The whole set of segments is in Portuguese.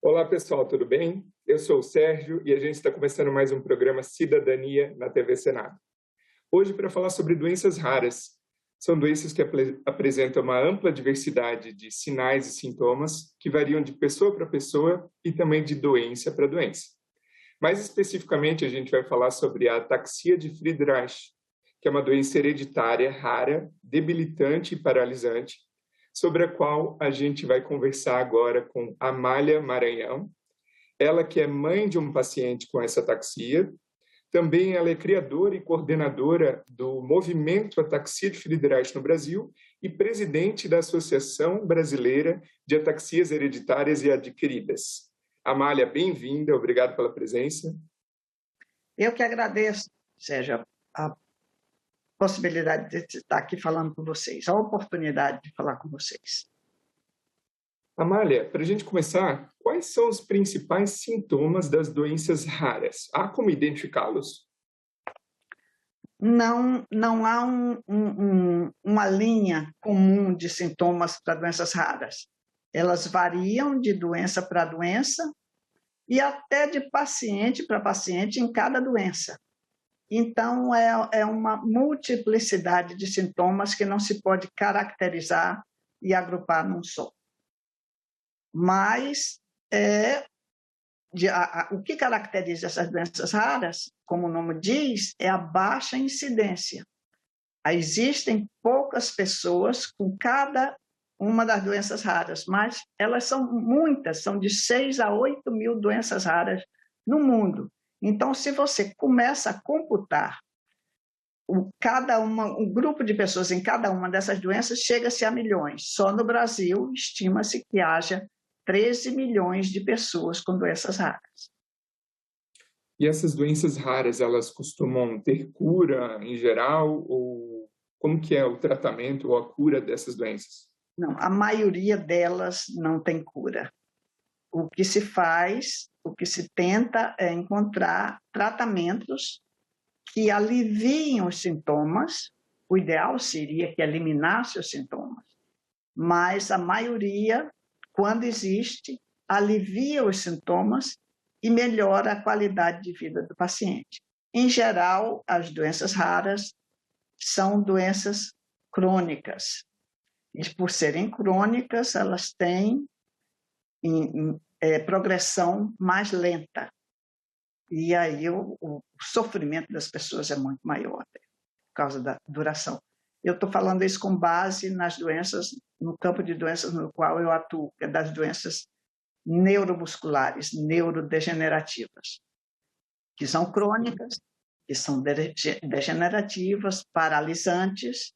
Olá pessoal, tudo bem? Eu sou o Sérgio e a gente está começando mais um programa Cidadania na TV Senado. Hoje para falar sobre doenças raras. São doenças que apresentam uma ampla diversidade de sinais e sintomas que variam de pessoa para pessoa e também de doença para doença. Mais especificamente, a gente vai falar sobre a ataxia de Friedreich, que é uma doença hereditária rara, debilitante e paralisante, sobre a qual a gente vai conversar agora com Amália Maranhão. Ela que é mãe de um paciente com essa ataxia. Também ela é criadora e coordenadora do Movimento Ataxia de Friedreich no Brasil e presidente da Associação Brasileira de Ataxias Hereditárias e Adquiridas. Amália, bem-vinda, obrigado pela presença. Eu que agradeço, Sérgio, a possibilidade de estar aqui falando com vocês, a oportunidade de falar com vocês. Amália, para a gente começar, quais são os principais sintomas das doenças raras? Há como identificá-los? Não há uma linha comum de sintomas para doenças raras. Elas variam de doença para doença e até de paciente para paciente em cada doença. Então, é uma multiplicidade de sintomas que não se pode caracterizar e agrupar num só. Mas o que caracteriza essas doenças raras, como o nome diz, é a baixa incidência. Existem poucas pessoas com cada uma das doenças raras, mas elas são muitas, são de 6 a 8 mil doenças raras no mundo. Então, se você começa a computar um grupo de pessoas em cada uma dessas doenças, chega-se a milhões. Só no Brasil, estima-se que haja 13 milhões de pessoas com doenças raras. E essas doenças raras, elas costumam ter cura em geral? Ou como que é o tratamento ou a cura dessas doenças? Não, a maioria delas não tem cura. O que se faz, o que se tenta é encontrar tratamentos que aliviem os sintomas. O ideal seria que eliminasse os sintomas, mas a maioria, quando existe, alivia os sintomas e melhora a qualidade de vida do paciente. Em geral, as doenças raras são doenças crônicas. E por serem crônicas, elas têm progressão mais lenta. E aí o sofrimento das pessoas é muito maior, por causa da duração. Eu estou falando isso com base nas doenças, no campo de doenças no qual eu atuo, que é das doenças neuromusculares, neurodegenerativas, que são crônicas, que são degenerativas, paralisantes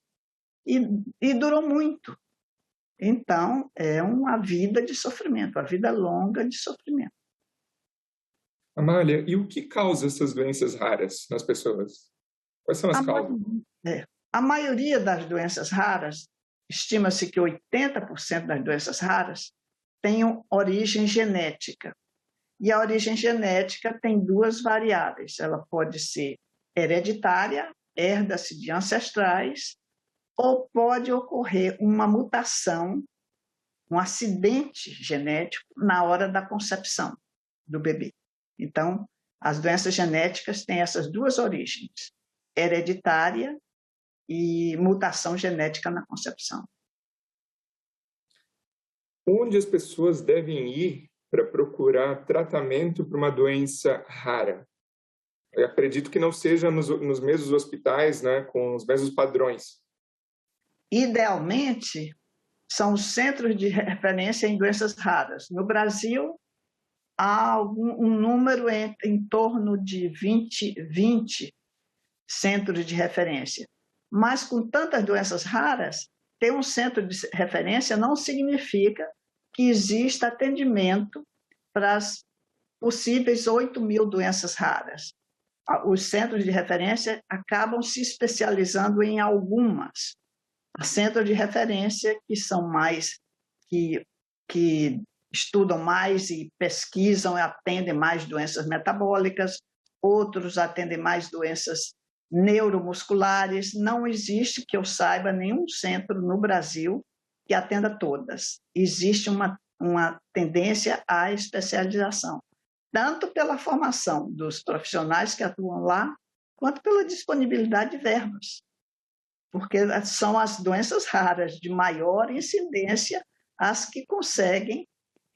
e duram muito. Então, é uma vida de sofrimento, uma vida longa de sofrimento. Amália, e o que causa essas doenças raras nas pessoas? Quais são as causas? A maioria das doenças raras, estima-se que 80% das doenças raras tenham origem genética. E a origem genética tem duas variáveis. Ela pode ser hereditária, herda-se de ancestrais, ou pode ocorrer uma mutação, um acidente genético na hora da concepção do bebê. Então, as doenças genéticas têm essas duas origens, hereditária e mutação genética na concepção. Onde as pessoas devem ir para procurar tratamento para uma doença rara? Eu acredito que não seja nos mesmos hospitais, né, com os mesmos padrões. Idealmente, são os centros de referência em doenças raras. No Brasil, há um número em torno de 20 centros de referência. Mas com tantas doenças raras, ter um centro de referência não significa que exista atendimento para as possíveis 8 mil doenças raras. Os centros de referência acabam se especializando em algumas. Há centros de referência que são mais, que estudam mais e pesquisam e atendem mais doenças metabólicas, outros atendem mais doenças neuromusculares. Não existe, que eu saiba, nenhum centro no Brasil que atenda todas. Existe uma uma tendência à especialização, tanto pela formação dos profissionais que atuam lá, quanto pela disponibilidade de verbas, porque são as doenças raras de maior incidência as que conseguem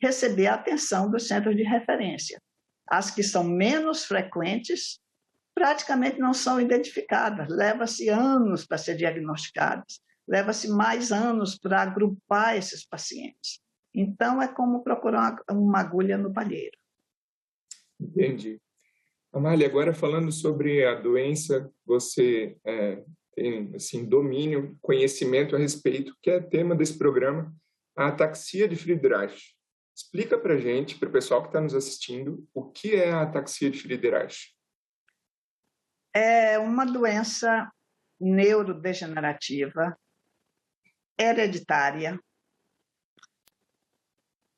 receber a atenção dos centros de referência. As que são menos frequentes praticamente não são identificadas, leva-se anos para ser diagnosticadas, leva-se mais anos para agrupar esses pacientes. Então, é como procurar uma agulha no palheiro. Entendi. Amália, agora falando sobre a doença, você tem assim, domínio, conhecimento a respeito, que é tema desse programa, a ataxia de Friedreich. Explica para a gente, para o pessoal que está nos assistindo, o que é a ataxia de Friedreich. É uma doença neurodegenerativa, hereditária,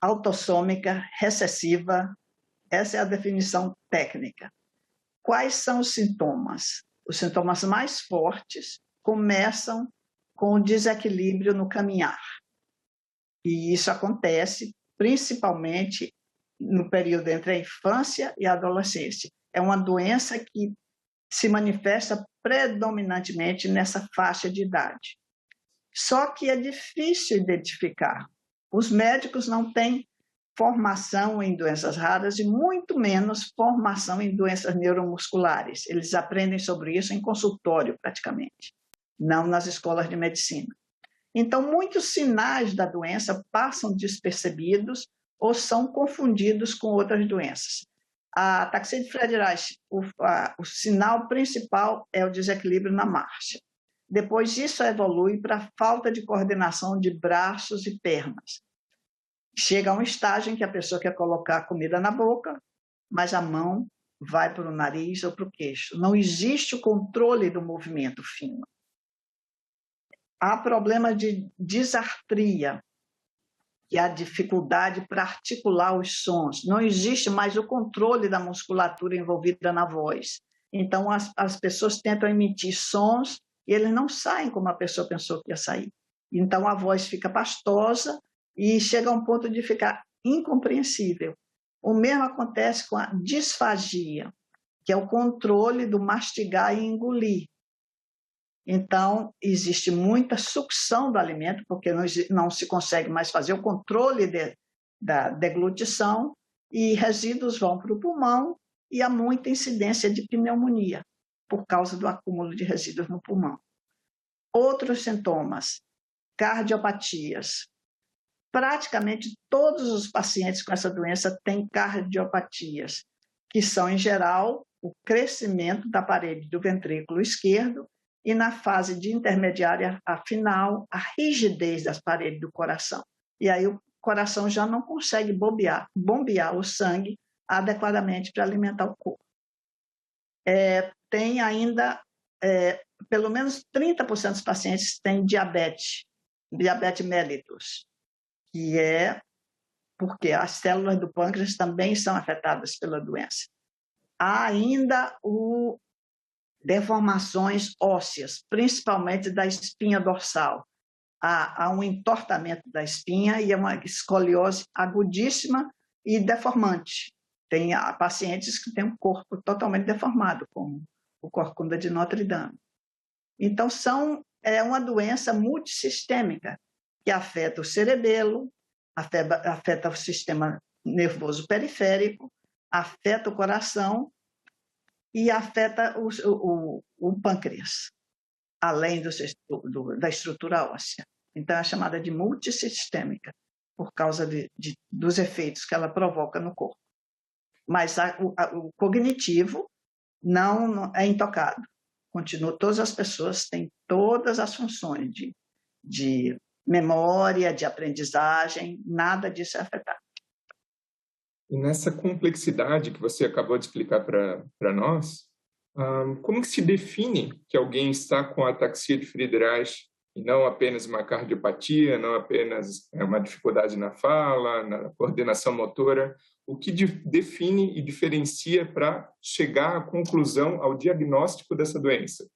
autossômica, recessiva. Essa é a definição técnica. Quais são os sintomas? Os sintomas mais fortes começam com o desequilíbrio no caminhar. E isso acontece principalmente no período entre a infância e a adolescência. É uma doença que se manifesta predominantemente nessa faixa de idade. Só que é difícil identificar. Os médicos não têm formação em doenças raras e muito menos formação em doenças neuromusculares. Eles aprendem sobre isso em consultório, praticamente, não nas escolas de medicina. Então, muitos sinais da doença passam despercebidos ou são confundidos com outras doenças. A ataxia de Friedreich, o sinal principal é o desequilíbrio na marcha. Depois isso evolui para a falta de coordenação de braços e pernas. Chega a um estágio em que a pessoa quer colocar a comida na boca, mas a mão vai para o nariz ou para o queixo. Não existe o controle do movimento fino. Há problema de disartria, que é a dificuldade para articular os sons. Não existe mais o controle da musculatura envolvida na voz. Então, as pessoas tentam emitir sons e eles não saem como a pessoa pensou que ia sair. Então, a voz fica pastosa e chega a um ponto de ficar incompreensível. O mesmo acontece com a disfagia, que é o controle do mastigar e engolir. Então, existe muita sucção do alimento, porque não se consegue mais fazer o controle da deglutição, e resíduos vão para o pulmão, e há muita incidência de pneumonia, por causa do acúmulo de resíduos no pulmão. Outros sintomas, cardiopatias. Praticamente todos os pacientes com essa doença têm cardiopatias, que são, em geral, o crescimento da parede do ventrículo esquerdo e, na fase de intermediária a final, a rigidez das paredes do coração. E aí o coração já não consegue bombear o sangue adequadamente para alimentar o corpo. Tem ainda, pelo menos 30% dos pacientes têm diabetes mellitus, que é porque as células do pâncreas também são afetadas pela doença. Há ainda deformações ósseas, principalmente da espinha dorsal. Há um entortamento da espinha e é uma escoliose agudíssima e deformante. Tem pacientes que têm um corpo totalmente deformado, como o Corcunda de Notre Dame. Então, é uma doença multissistêmica que afeta o cerebelo, afeta o sistema nervoso periférico, afeta o coração e afeta o pâncreas, além da estrutura óssea. Então, é chamada de multissistêmica, por causa dos efeitos que ela provoca no corpo. Mas o cognitivo não é intocado. Todas as pessoas têm todas as funções de memória, de aprendizagem, nada disso é afetado. E nessa complexidade que você acabou de explicar para nós, como que se define que alguém está com ataxia de Friedreich e não apenas uma cardiopatia, não apenas uma dificuldade na fala, na coordenação motora? O que define e diferencia para chegar à conclusão, ao diagnóstico dessa doença?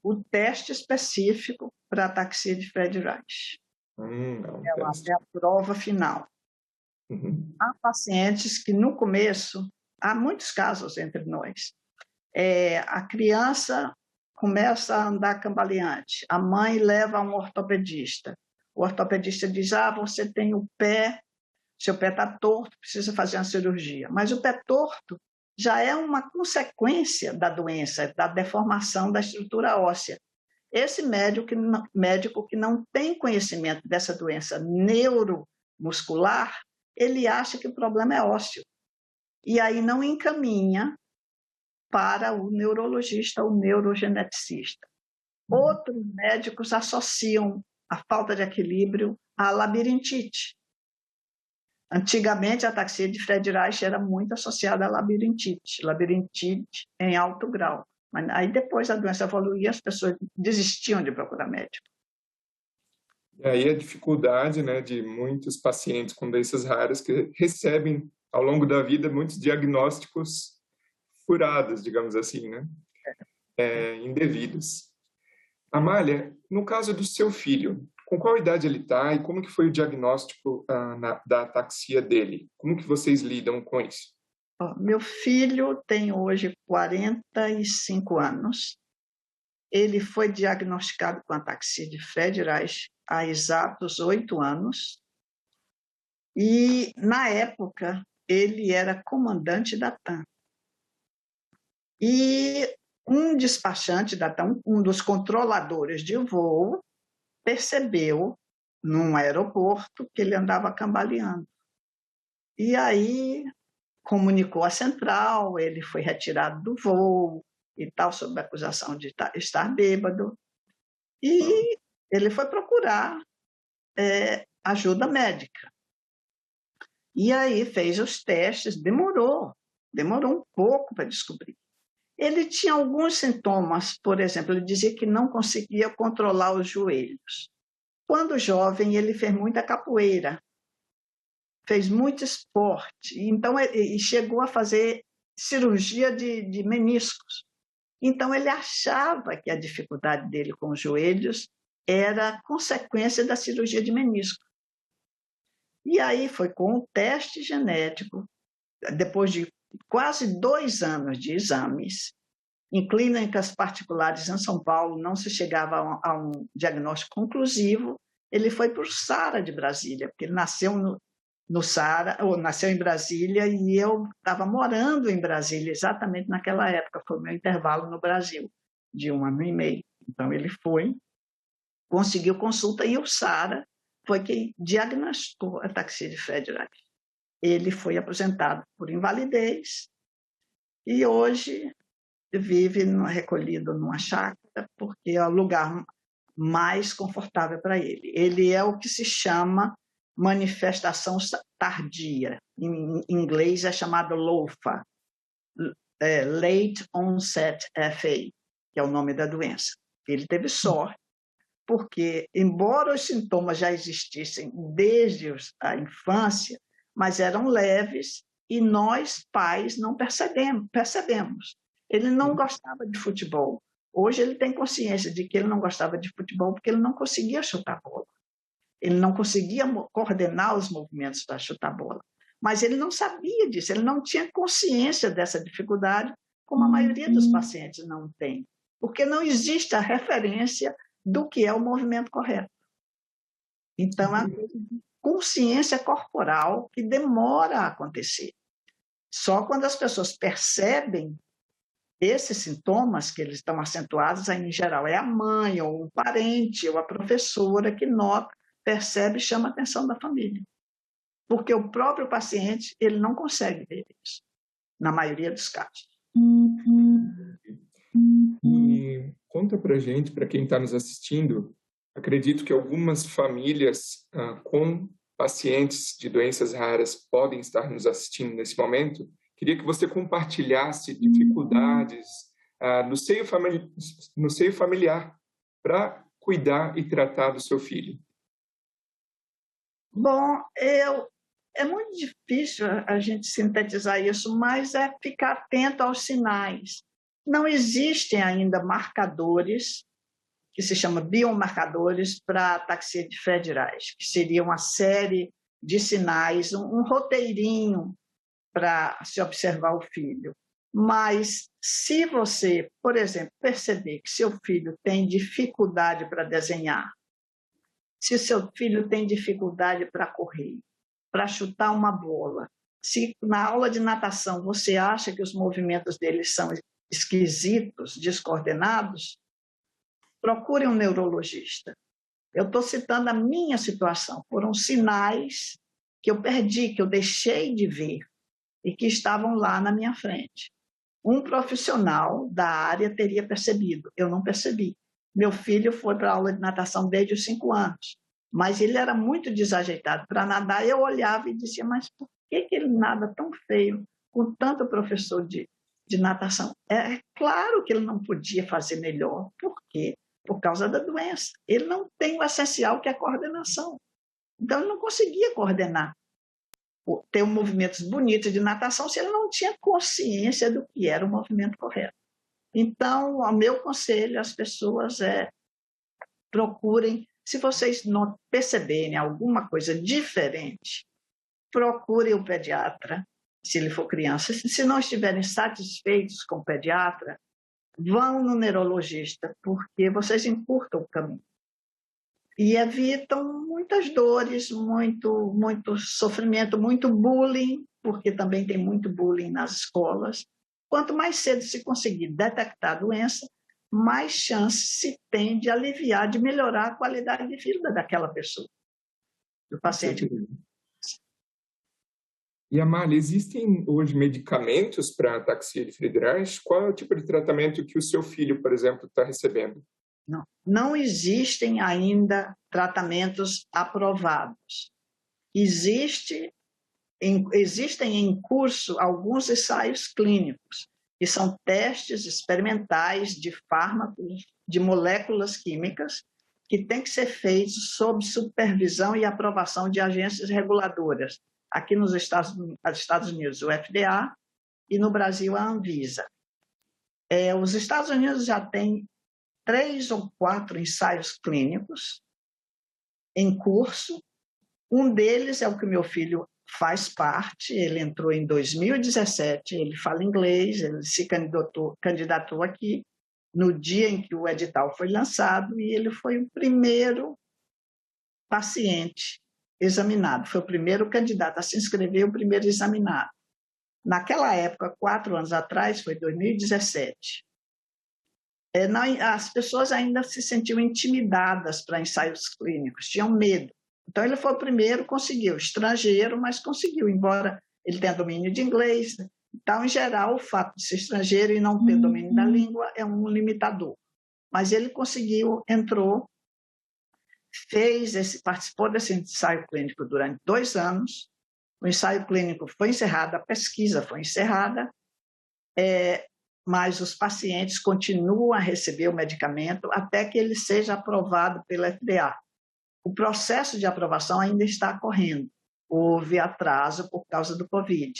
O teste específico para ataxia de Friedreich. É a prova final. Há pacientes que, no começo, há muitos casos entre nós, a criança começa a andar cambaleante, a mãe leva a um ortopedista, o ortopedista diz, você tem o pé, seu pé está torto, precisa fazer uma cirurgia, mas o pé torto já é uma consequência da doença, da deformação da estrutura óssea. Esse médico que não tem conhecimento dessa doença neuromuscular, ele acha que o problema é ósseo. E aí não encaminha para o neurologista ou neurogeneticista. Outros médicos associam a falta de equilíbrio à labirintite. Antigamente, a ataxia de Fred Reich era muito associada à labirintite em alto grau. Mas aí depois a doença evoluía, as pessoas desistiam de procurar médico. E aí a dificuldade, né, de muitos pacientes com doenças raras que recebem, ao longo da vida, muitos diagnósticos furados, digamos assim, né? Indevidos. Amália, no caso do seu filho, com qual idade ele está e como que foi o diagnóstico da ataxia dele? Como que vocês lidam com isso? Meu filho tem hoje 45 anos. Ele foi diagnosticado com ataxia de Fred Reich há exatos 8 anos. E, na época, ele era comandante da TAM. E um despachante da TAM, um dos controladores de voo, percebeu, num aeroporto, que ele andava cambaleando. E aí comunicou à central, ele foi retirado do voo e tal, sob a acusação de estar bêbado. E ele foi procurar ajuda médica. E aí fez os testes, demorou um pouco para descobrir. Ele tinha alguns sintomas, por exemplo, ele dizia que não conseguia controlar os joelhos. Quando jovem, ele fez muita capoeira, fez muito esporte, então ele chegou a fazer cirurgia de meniscos. Então ele achava que a dificuldade dele com os joelhos era consequência da cirurgia de menisco. E aí foi com o teste genético, depois de quase 2 anos de exames, em clínicas particulares em São Paulo, não se chegava a um diagnóstico conclusivo, ele foi para o SARA de Brasília, porque ele nasceu no SARA, ou nasceu em Brasília, e eu estava morando em Brasília exatamente naquela época, foi o meu intervalo no Brasil, de 1 ano e meio. Então ele foi, conseguiu consulta, e o SARA foi quem diagnosticou a ataxia de Fred Reich. Ele foi aposentado por invalidez, e hoje vive recolhido numa chácara, porque é o lugar mais confortável para ele. Ele é o que se chama manifestação tardia. Em inglês é chamado LOFA, Late Onset FA, que é o nome da doença. Ele teve sorte, porque, embora os sintomas já existissem desde a infância, mas eram leves e nós, pais, não percebemos. Ele não gostava de futebol. Hoje ele tem consciência de que ele não gostava de futebol porque ele não conseguia chutar bola. Ele não conseguia coordenar os movimentos para chutar bola. Mas ele não sabia disso, ele não tinha consciência dessa dificuldade, como a maioria dos pacientes não tem. Porque não existe a referência do que é o movimento correto. Então, é uma coisa de consciência corporal que demora a acontecer. Só quando as pessoas percebem esses sintomas que eles estão acentuados, aí, em geral, é a mãe, ou um parente, ou a professora que nota, percebe e chama a atenção da família. Porque o próprio paciente, ele não consegue ver isso, na maioria dos casos. E conta pra gente, para quem está nos assistindo, acredito que algumas famílias com pacientes de doenças raras podem estar nos assistindo nesse momento. Queria que você compartilhasse dificuldades no seio familiar para cuidar e tratar do seu filho. Bom, é muito difícil a gente sintetizar isso, mas é ficar atento aos sinais. Não existem ainda marcadores, que se chama biomarcadores, para ataxia de Fred Reich, que seria uma série de sinais, um roteirinho para se observar o filho. Mas se você, por exemplo, perceber que seu filho tem dificuldade para desenhar, se seu filho tem dificuldade para correr, para chutar uma bola, se na aula de natação você acha que os movimentos dele são esquisitos, descoordenados, procure um neurologista. Eu estou citando a minha situação. Foram sinais que eu perdi, que eu deixei de ver e que estavam lá na minha frente. Um profissional da área teria percebido, eu não percebi. Meu filho foi para a aula de natação desde os 5 anos, mas ele era muito desajeitado para nadar. Eu olhava e dizia, mas por que ele nada tão feio com tanto professor de natação? É claro que ele não podia fazer melhor. Por quê? Por causa da doença. Ele não tem o essencial que é a coordenação. Então, ele não conseguia coordenar, ter movimentos bonitos de natação se ele não tinha consciência do que era o movimento correto. Então, o meu conselho às pessoas é procurem, se vocês não perceberem alguma coisa diferente, procurem o pediatra, se ele for criança. Se não estiverem satisfeitos com o pediatra, vão no neurologista, porque vocês encurtam o caminho. E evitam muitas dores, muito sofrimento, muito bullying, porque também tem muito bullying nas escolas. Quanto mais cedo se conseguir detectar a doença, mais chance se tem de aliviar, de melhorar a qualidade de vida daquela pessoa, do paciente. E, Amália, existem hoje medicamentos para ataxia de Friedreich? Qual é o tipo de tratamento que o seu filho, por exemplo, está recebendo? Não existem ainda tratamentos aprovados. Existem em curso alguns ensaios clínicos, que são testes experimentais de fármacos, de moléculas químicas, que têm que ser feitos sob supervisão e aprovação de agências reguladoras. Aqui nos Estados Unidos, o FDA, e no Brasil, a Anvisa. Os Estados Unidos já têm 3 ou 4 ensaios clínicos em curso. Um deles é o que meu filho faz parte. Ele entrou em 2017, ele fala inglês, ele se candidatou aqui no dia em que o edital foi lançado e ele foi o primeiro paciente examinado, foi o primeiro candidato a se inscrever, o primeiro examinado. Naquela época, 4 anos atrás, foi 2017, as pessoas ainda se sentiam intimidadas para ensaios clínicos, tinham medo. Então, ele foi o primeiro, conseguiu, estrangeiro, mas conseguiu, embora ele tenha domínio de inglês. Então, em geral, o fato de ser estrangeiro e não ter domínio da língua é um limitador. Mas ele conseguiu, entrou, participou desse ensaio clínico durante 2 anos. O ensaio clínico foi encerrado, a pesquisa foi encerrada, mas os pacientes continuam a receber o medicamento até que ele seja aprovado pela FDA. O processo de aprovação ainda está correndo. Houve atraso por causa do Covid.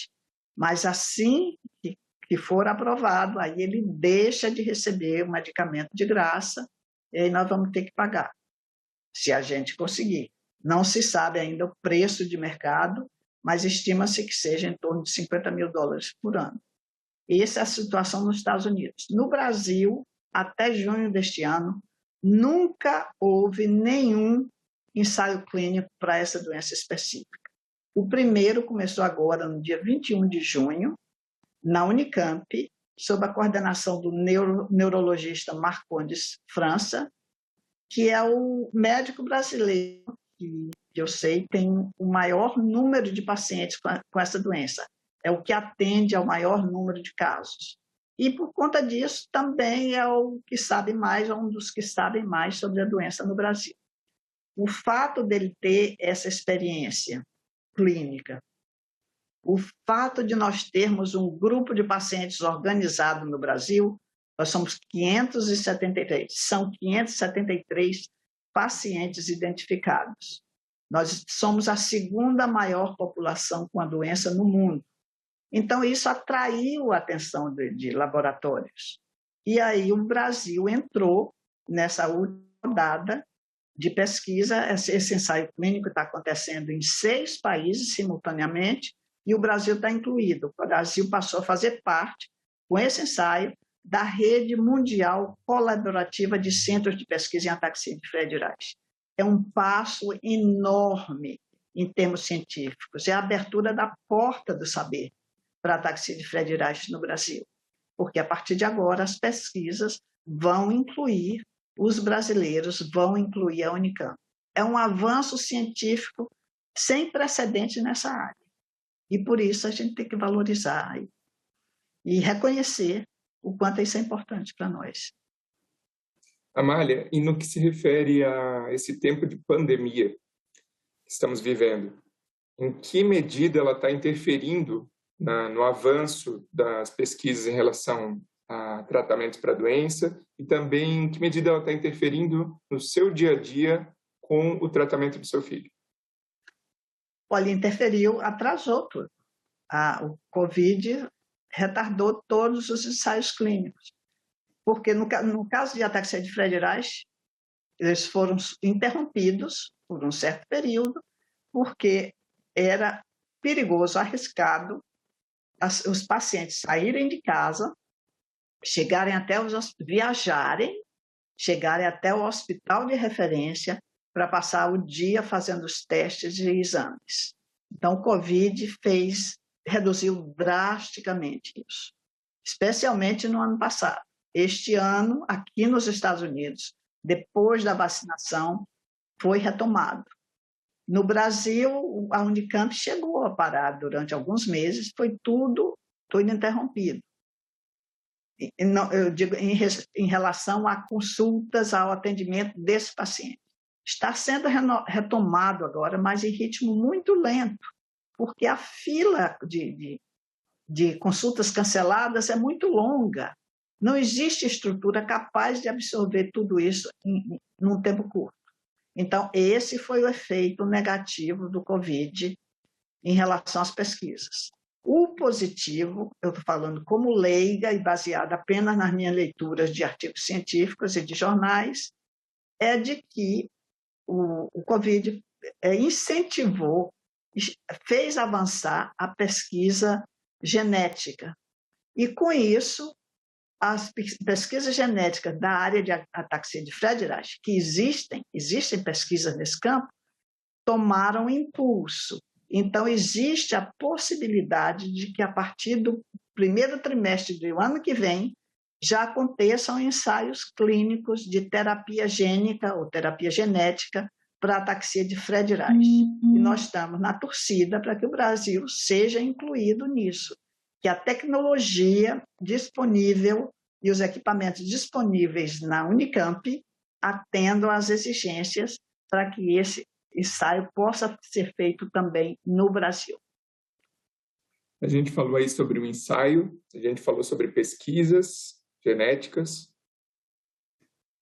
Mas assim que for aprovado, aí ele deixa de receber o medicamento de graça e aí nós vamos ter que pagar, se a gente conseguir. Não se sabe ainda o preço de mercado, mas estima-se que seja em torno de $50 mil por ano. Essa é a situação nos Estados Unidos. No Brasil, até junho deste ano, nunca houve nenhum ensaio clínico para essa doença específica. O primeiro começou agora, no dia 21 de junho, na Unicamp, sob a coordenação do neurologista Marcondes França, que é o médico brasileiro que eu sei tem o maior número de pacientes com essa doença. É o que atende ao maior número de casos. E, por conta disso, também é o que sabe mais, é um dos que sabem mais sobre a doença no Brasil. O fato dele ter essa experiência clínica, o fato de nós termos um grupo de pacientes organizado no Brasil, nós somos 573, são 573 pacientes identificados. Nós somos a 2ª maior população com a doença no mundo. Então, isso atraiu a atenção de laboratórios. E aí o Brasil entrou nessa última rodada de pesquisa. Esse ensaio clínico está acontecendo em 6 países simultaneamente e o Brasil está incluído. O Brasil passou a fazer parte, com esse ensaio, da rede mundial colaborativa de centros de pesquisa em ataxia de Fred Reich. É um passo enorme em termos científicos, é a abertura da porta do saber para a ataxia de Fred Reich no Brasil, porque a partir de agora as pesquisas vão incluir os brasileiros, vão incluir a Unicamp. É um avanço científico sem precedente nessa área, e por isso a gente tem que valorizar e reconhecer o quanto isso é importante para nós. Amália, e no que se refere a esse tempo de pandemia que estamos vivendo, em que medida ela está interferindo no avanço das pesquisas em relação a tratamentos para a doença e também em que medida ela está interferindo no seu dia a dia com o tratamento do seu filho? Olha, interferiu, atrasou tudo. O Covid retardou todos os ensaios clínicos, porque no caso de ataxia de Fred Reich, eles foram interrompidos por um certo período, porque era perigoso, arriscado os pacientes saírem de casa, viajarem, chegarem até o hospital de referência para passar o dia fazendo os testes e exames. Então, o Covid reduziu drasticamente isso, especialmente no ano passado. Este ano, aqui nos Estados Unidos, depois da vacinação, foi retomado. No Brasil, a Unicamp chegou a parar durante alguns meses, foi tudo interrompido. Eu digo em relação a consultas, ao atendimento desse paciente. Está sendo retomado agora, mas em ritmo muito lento, porque a fila de consultas canceladas é muito longa. Não existe estrutura capaz de absorver tudo isso num tempo curto. Então, esse foi o efeito negativo do Covid em relação às pesquisas. O positivo, eu estou falando como leiga e baseada apenas nas minhas leituras de artigos científicos e de jornais, é de que o Covid incentivou, fez avançar a pesquisa genética. E, com isso, as pesquisas genéticas da área de ataxia de Fred Reich, que existem pesquisas nesse campo, tomaram impulso. Então, existe a possibilidade de que, a partir do primeiro trimestre do ano que vem, já aconteçam ensaios clínicos de terapia gênica ou terapia genética para a ataxia de Fred Reich. E nós estamos na torcida para que o Brasil seja incluído nisso, que a tecnologia disponível e os equipamentos disponíveis na Unicamp atendam às exigências para que esse ensaio possa ser feito também no Brasil. A gente falou aí sobre o ensaio, a gente falou sobre pesquisas genéticas.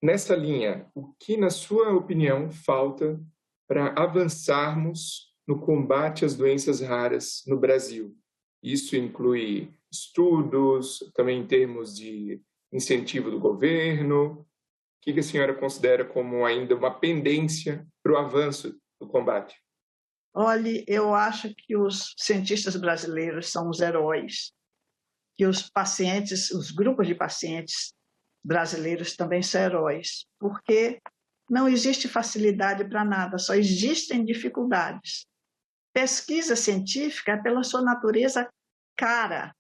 Nessa linha, o que, na sua opinião, falta para avançarmos no combate às doenças raras no Brasil? Isso inclui estudos, também em termos de incentivo do governo. O que a senhora considera como ainda uma pendência para o avanço do combate? Olhe, eu acho que os cientistas brasileiros são os heróis, que os pacientes, os grupos de pacientes brasileiros também são heróis, porque não existe facilidade para nada, só existem dificuldades. Pesquisa científica é, pela sua natureza, cara.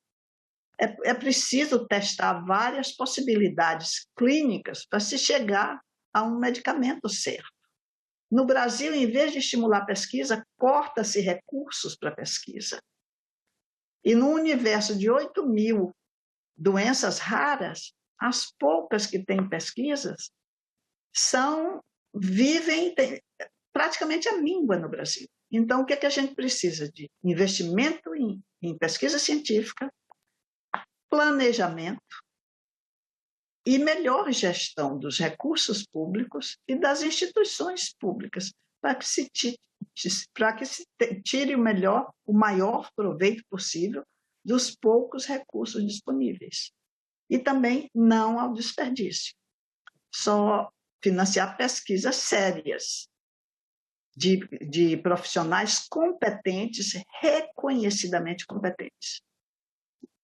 É preciso testar várias possibilidades clínicas para se chegar a um medicamento certo. No Brasil, em vez de estimular a pesquisa, corta-se recursos para a pesquisa. E no universo de 8.000 doenças raras, as poucas que têm pesquisas vivem praticamente a míngua no Brasil. Então, o que a gente precisa de? Investimento em pesquisa científica, planejamento e melhor gestão dos recursos públicos e das instituições públicas, para que se tire o maior proveito possível dos poucos recursos disponíveis. E também não ao desperdício. Só financiar pesquisas sérias de profissionais competentes, reconhecidamente competentes.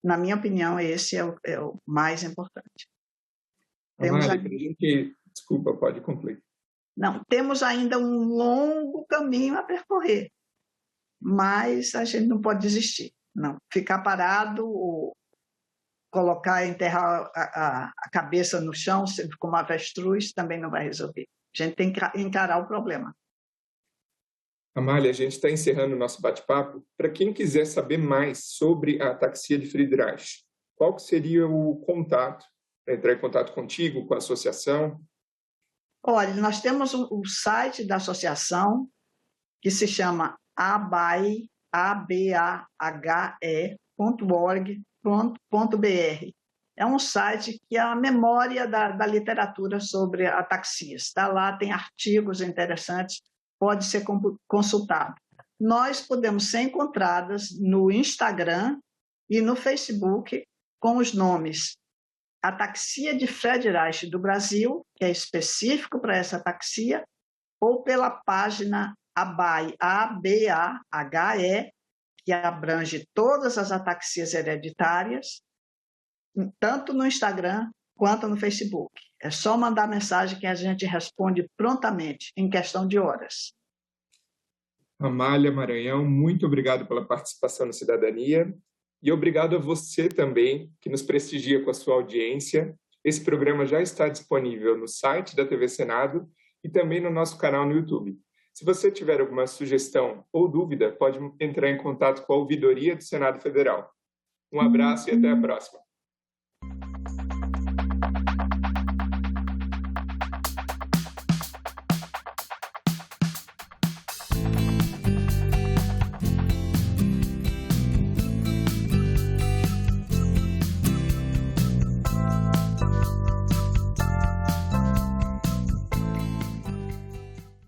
Na minha opinião, esse é o mais importante. Desculpa, pode concluir. Não, temos ainda um longo caminho a percorrer, mas a gente não pode desistir. Não, ficar parado, ou enterrar a cabeça no chão, como avestruz, também não vai resolver. A gente tem que encarar o problema. Amália, a gente está encerrando o nosso bate-papo. Para quem quiser saber mais sobre a ataxia de Friedreich, qual seria o contato? Para entrar em contato contigo, com a associação? Olha, nós temos o site da associação, que se chama abahe.org.br. É um site que é a memória da literatura sobre ataxias. Está lá, tem artigos interessantes, pode ser consultado. Nós podemos ser encontradas no Instagram e no Facebook com os nomes Ataxia de Friedreich do Brasil, que é específico para essa ataxia, ou pela página ABAHE, ABAHE, que abrange todas as ataxias hereditárias, tanto no Instagram quanto no Facebook. É só mandar mensagem que a gente responde prontamente, em questão de horas. Amália Maranhão, muito obrigado pela participação no Cidadania. E obrigado a você também, que nos prestigia com a sua audiência. Esse programa já está disponível no site da TV Senado e também no nosso canal no YouTube. Se você tiver alguma sugestão ou dúvida, pode entrar em contato com a Ouvidoria do Senado Federal. Um abraço e até a próxima.